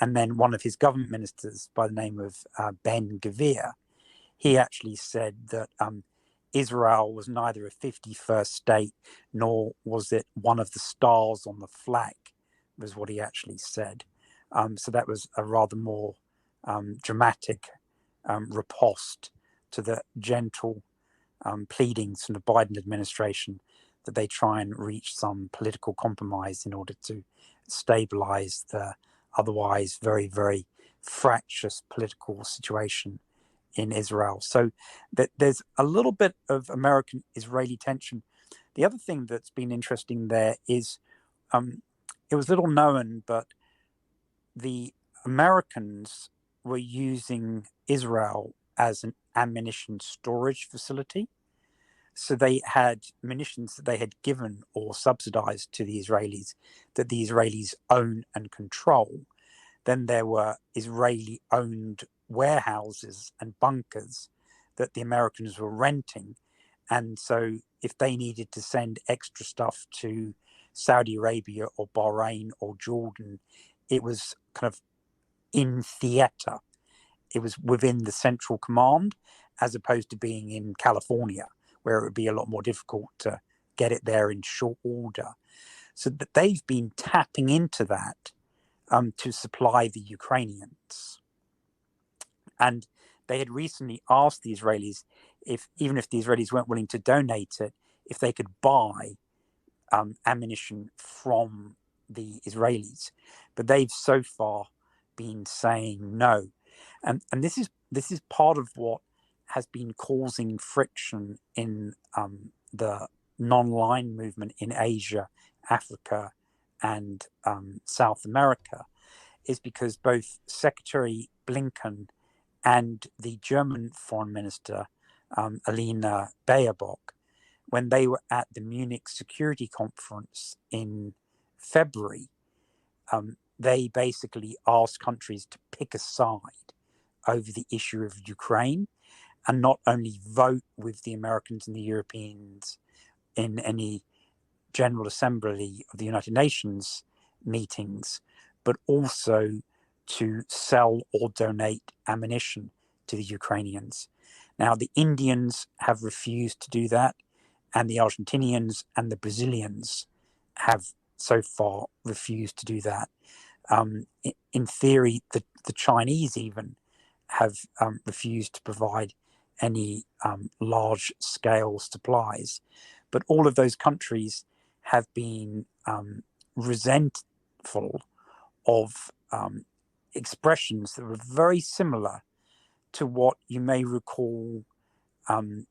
And then one of his government ministers by the name of Ben Gvir, he actually said that Israel was neither a 51st state nor was it one of the stars on the flag, was what he actually said. So that was a rather more dramatic riposte to the gentle pleadings from the Biden administration that they try and reach some political compromise in order to stabilize the otherwise very, very fractious political situation in Israel. So that there's a little bit of American-Israeli tension. The other thing that's been interesting there is it was little known, but the Americans were using Israel as an ammunition storage facility. So they had munitions that they had given or subsidized to the Israelis that the Israelis own and control. Then there were Israeli-owned warehouses and bunkers that the Americans were renting. And so if they needed to send extra stuff to Saudi Arabia or Bahrain or Jordan, it was kind of in theater. It was within the central command, as opposed to being in California, where it would be a lot more difficult to get it there in short order. So that they've been tapping into that to supply the Ukrainians. And they had recently asked the Israelis, even if the Israelis weren't willing to donate it, if they could buy ammunition from the Israelis. But they've so far been saying no. And this is part of what has been causing friction in the non-line movement in Asia, Africa, and South America, is because both Secretary Blinken and the German Foreign Minister, Alina Baerbock, when they were at the Munich Security Conference in February, they basically asked countries to pick a side over the issue of Ukraine and not only vote with the Americans and the Europeans in any General Assembly of the United Nations meetings, but also to sell or donate ammunition to the Ukrainians. Now, the Indians have refused to do that, and the Argentinians and the Brazilians have so far refused to do that. In theory, the Chinese even have refused to provide any large-scale supplies. But all of those countries have been resentful of expressions that were very similar to what you may recall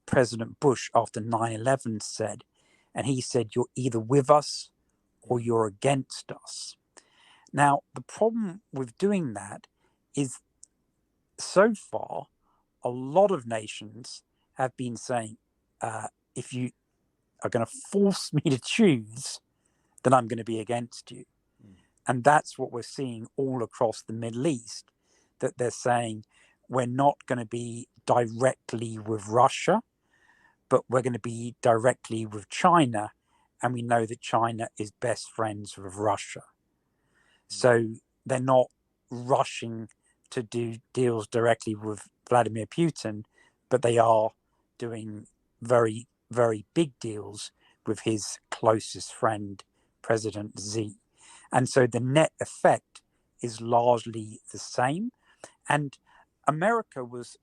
President Bush after 9/11 said. And he said, "You're either with us or you're against us." Now, the problem with doing that is so far, a lot of nations have been saying, if you are going to force me to choose, then I'm going to be against you. And that's what we're seeing all across the Middle East, that they're saying we're not going to be directly with Russia, but we're going to be directly with China. And we know that China is best friends with Russia. So they're not rushing to do deals directly with Vladimir Putin, but they are doing very, very big deals with his closest friend, President Xi. And so the net effect is largely the same. And America was,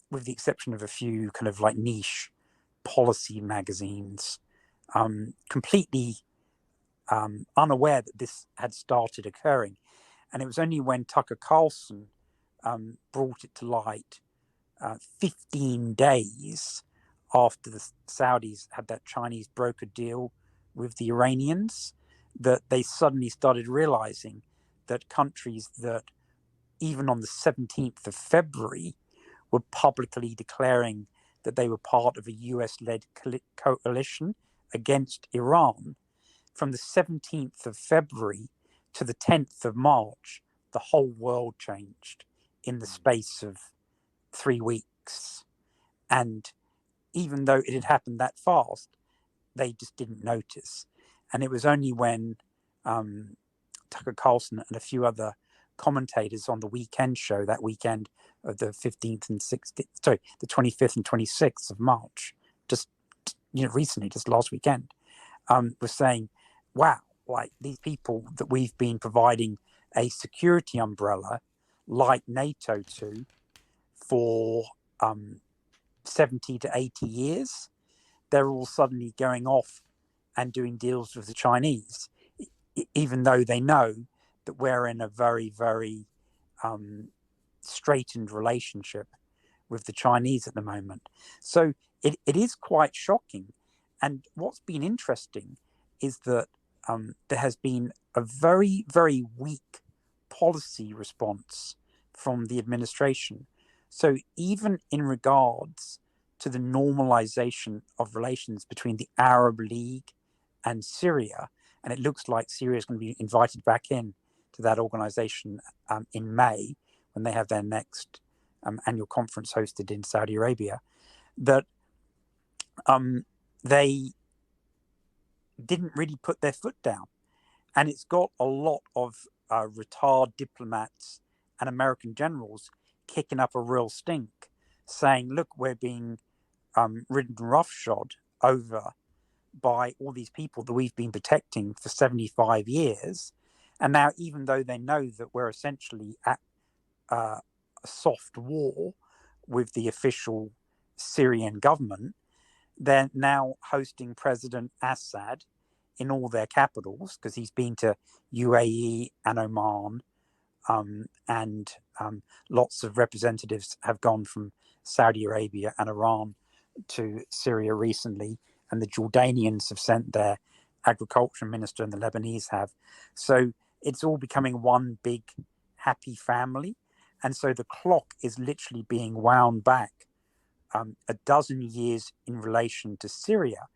with the exception of a few kind of like niche policy magazines, completely unaware that this had started occurring. And it was only when Tucker Carlson brought it to light 15 days after the Saudis had that Chinese broker deal with the Iranians that they suddenly started realizing that countries that even on the 17th of February were publicly declaring that they were part of a US-led coalition against Iran, from the 17th of February to the 10th of March, the whole world changed in the space of 3 weeks. And even though it had happened that fast, they just didn't notice. And it was only when Tucker Carlson and a few other commentators on the weekend show that weekend of the 15th and 16th, sorry, the 25th and 26th of March, just recently, just last weekend, was saying, wow, like these people that we've been providing a security umbrella like NATO to for 70 to 80 years, they're all suddenly going off and doing deals with the Chinese, even though they know that we're in a very, very straitened relationship with the Chinese at the moment. So it is quite shocking. And what's been interesting is that there has been a very, very weak policy response from the administration. So even in regards to the normalization of relations between the Arab League and Syria, and it looks like Syria is going to be invited back in to that organization in May when they have their next annual conference hosted in Saudi Arabia, that they didn't really put their foot down. And it's got a lot of retired diplomats and American generals kicking up a real stink, saying, look, we're being ridden roughshod over by all these people that we've been protecting for 75 years. And now, even though they know that we're essentially at a soft war with the official Syrian government, they're now hosting President Assad in all their capitals, because he's been to UAE and Oman, and lots of representatives have gone from Saudi Arabia and Iran to Syria recently, and the Jordanians have sent their agriculture minister, and the Lebanese have. So it's all becoming one big happy family. And so the clock is literally being wound back a dozen years in relation to Syria.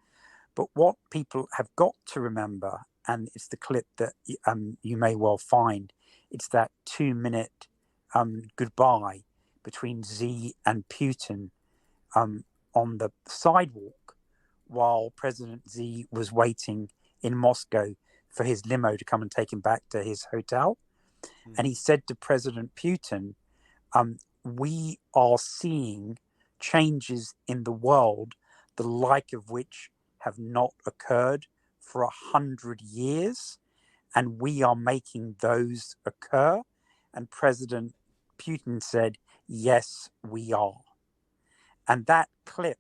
But what people have got to remember, and it's the clip that you may well find, it's that 2-minute goodbye between Xi and Putin on the sidewalk while President Xi was waiting in Moscow for his limo to come and take him back to his hotel. And he said to President Putin, we are seeing changes in the world, the like of which have not occurred for 100 years, and we are making those occur. And President Putin said, yes, we are. And that clip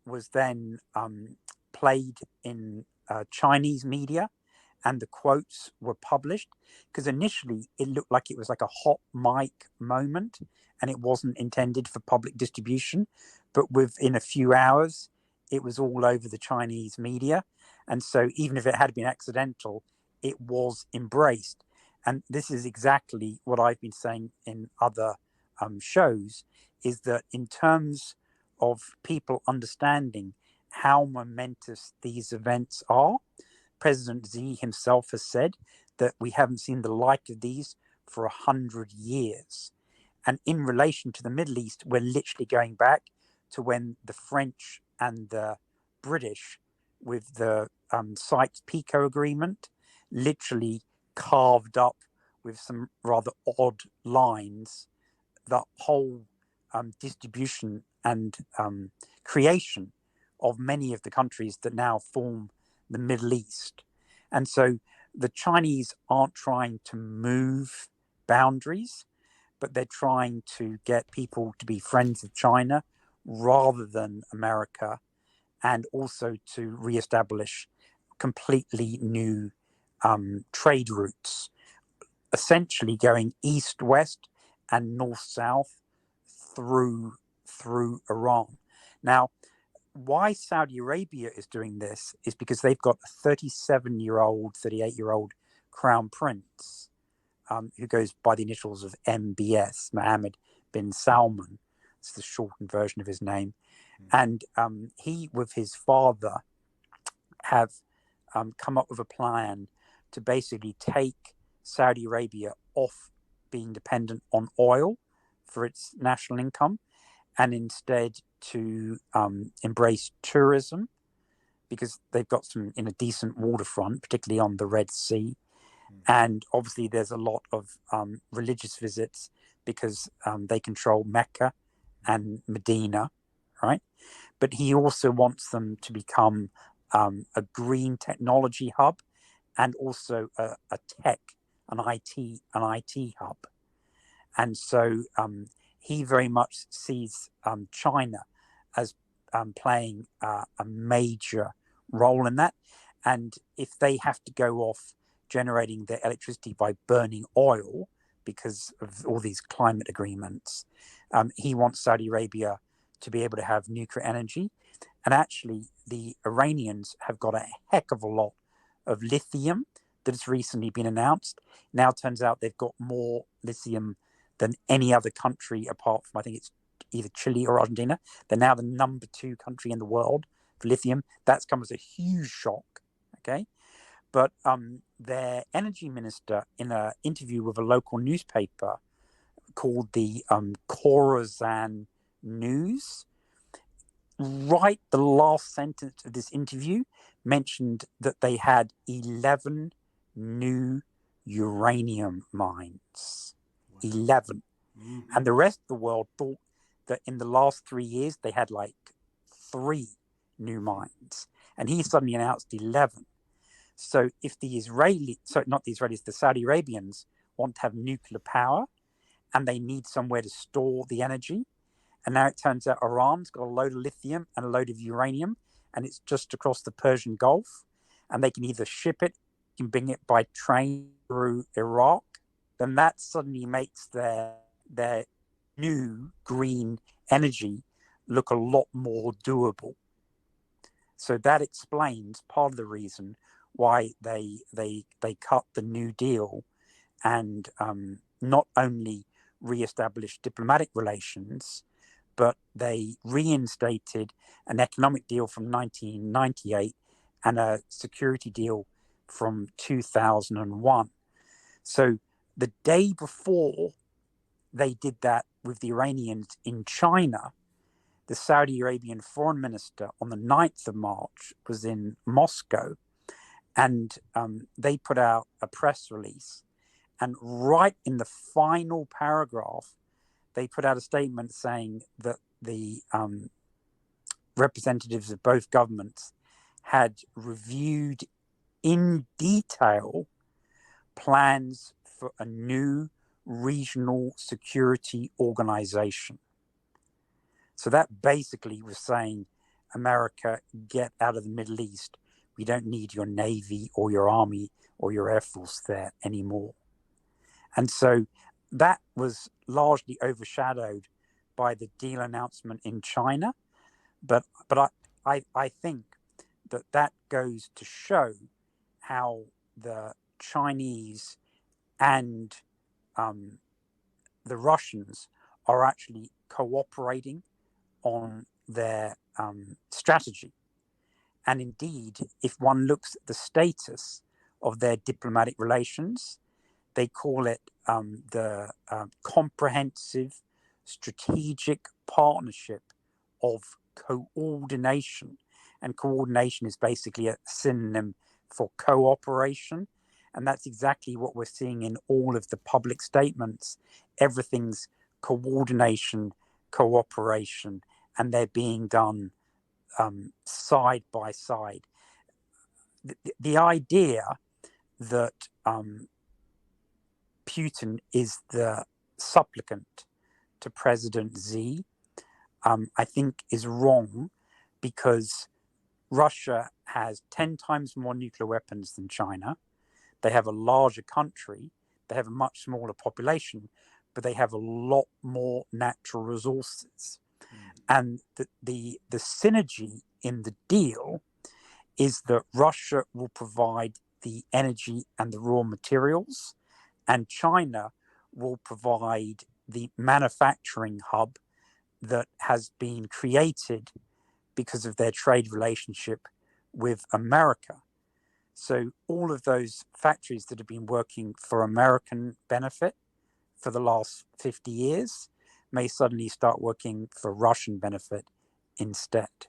was then played in Chinese media, and the quotes were published, because initially it looked like it was like a hot mic moment and it wasn't intended for public distribution. But within a few hours, it was all over the Chinese media. And so even if it had been accidental, it was embraced. And this is exactly what I've been saying in other shows, is that in terms of people understanding how momentous these events are, President Xi himself has said that we haven't seen the like of these for 100 years. And in relation to the Middle East, we're literally going back to when the French and the British, with the Sykes-Picot Agreement, literally carved up with some rather odd lines the whole distribution and creation of many of the countries that now form the Middle East. And so the Chinese aren't trying to move boundaries, but they're trying to get people to be friends of China rather than America, and also to reestablish completely new trade routes, essentially going east-west and north-south through Iran. Now, why Saudi Arabia is doing this is because they've got a 38-year-old crown prince who goes by the initials of MBS, Mohammed bin Salman. It's the shortened version of his name. And he, with his father, have come up with a plan to basically take Saudi Arabia off being dependent on oil for its national income, and instead to embrace tourism, because they've got some in a decent waterfront, particularly on the Red Sea. And obviously there's a lot of religious visits because they control Mecca and Medina, right? But he also wants them to become a green technology hub, and also a tech, an IT hub. And so he very much sees China as playing a major role in that. And if they have to go off generating their electricity by burning oil because of all these climate agreements, he wants Saudi Arabia to be able to have nuclear energy. And actually, the Iranians have got a heck of a lot of lithium that has recently been announced. Now it turns out they've got more lithium than any other country apart from, I think it's either Chile or Argentina. They're now the number 2 country in the world for lithium. That's come as a huge shock, okay? But their energy minister, in an interview with a local newspaper called the Khorasan News, right, the last sentence of this interview mentioned that they had 11 new uranium mines. Wow. 11. Mm-hmm. And the rest of the world thought that in the last 3 years they had like 3 new mines. And he suddenly announced 11. So if the Saudi Arabians want to have nuclear power and they need somewhere to store the energy, and now it turns out Iran's got a load of lithium and a load of uranium, and it's just across the Persian Gulf, and they can either ship it, can bring it by train through Iraq, then that suddenly makes their new green energy look a lot more doable. So that explains part of the reason why they cut the New Deal and not only re-established diplomatic relations, but they reinstated an economic deal from 1998 and a security deal from 2001. So the day before they did that with the Iranians in China, the Saudi Arabian foreign minister on the 9th of March was in Moscow, and they put out a press release. And right in the final paragraph, they put out a statement saying that the representatives of both governments had reviewed in detail plans for a new regional security organization. So that basically was saying, America, get out of the Middle East. We don't need your Navy or your Army or your Air Force there anymore. And so that was largely overshadowed by the deal announcement in China. But I think that goes to show how the Chinese and the Russians are actually cooperating on their strategy. And indeed, if one looks at the status of their diplomatic relations, they call it the comprehensive strategic partnership of coordination. And coordination is basically a synonym for cooperation. And that's exactly what we're seeing in all of the public statements. Everything's coordination, cooperation, and they're being done side by side. The idea that Putin is the supplicant to President Xi, I think is wrong, because Russia has 10 times more nuclear weapons than China. They have a larger country. They have a much smaller population, but they have a lot more natural resources. And the synergy in the deal is that Russia will provide the energy and the raw materials, and China will provide the manufacturing hub that has been created because of their trade relationship with America. So all of those factories that have been working for American benefit for the last 50 years may suddenly start working for Russian benefit instead.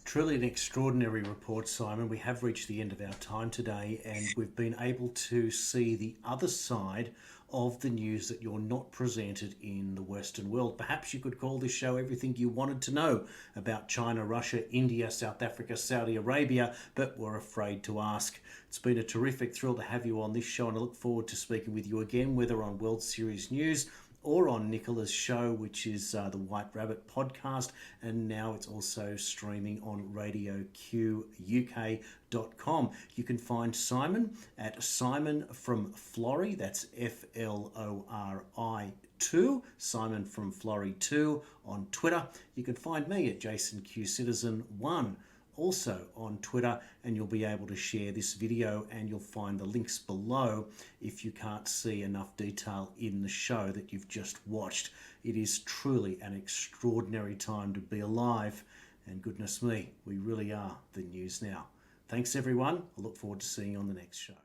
Truly an extraordinary report, Simon. We have reached the end of our time today, and we've been able to see the other side of the news that you're not presented in the Western world. Perhaps you could call this show everything you wanted to know about China, Russia, India, South Africa, Saudi Arabia, but were afraid to ask. It's been a terrific thrill to have you on this show, and I look forward to speaking with you again, whether on World Series News or on Nicola's show, which is the White Rabbit podcast, and now it's also streaming on radioquk.com. You can find Simon at Simon from Florrie, that's FLORI 2, Simon from Florrie 2 on Twitter. You can find me at JasonQCitizen1 also on Twitter, and you'll be able to share this video, and you'll find the links below if you can't see enough detail in the show that you've just watched. It is truly an extraordinary time to be alive, and goodness me, we really are the news now. Thanks everyone. I look forward to seeing you on the next show.